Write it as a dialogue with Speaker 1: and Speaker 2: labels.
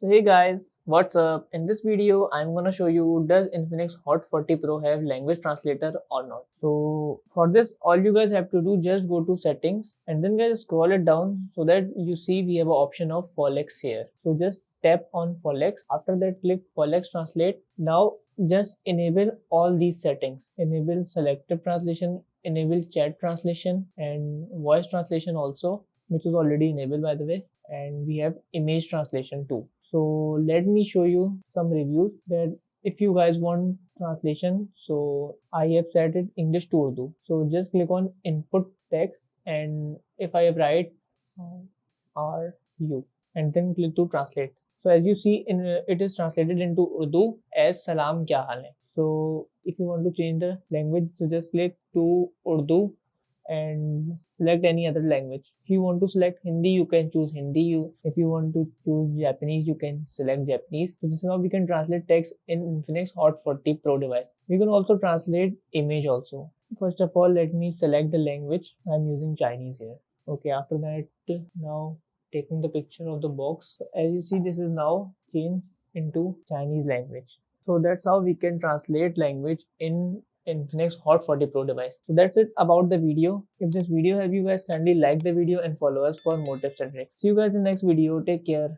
Speaker 1: So hey guys, what's up? In this video, I'm gonna show you does Infinix Hot 40 Pro have language translator or not. So for this, all you guys have to do just go to settings and then guys scroll it down so that you see we have an option of Folax here. So just tap on Folax. After that, click Folax Translate. Now just enable all these settings. Enable selective translation, enable chat translation and voice translation also, which is already enabled by the way, and we have image translation too. So let me show you some reviews that if you guys want translation, so I have set it English to Urdu. So just click on input text and if I write are you and then click to translate. So as you see it is translated into Urdu as Salam kya haal hai. So if you want to change the language, so just click to Urdu and select any other language. If you want to select Hindi, you can choose Hindi. If you want to choose Japanese, you can select Japanese. So this is how we can translate text in Infinix Hot 40 Pro device. We can also translate image also. First of all, let me select the language. I'm using Chinese here. Okay, after that, now taking the picture of the box. So as you see, this is now changed into Chinese language. So that's how we can translate language in Infinix Hot 40 Pro device. So that's it about the video. If this video helped you guys, kindly like the video and follow us for more tips and tricks. See you guys in the next video. Take care.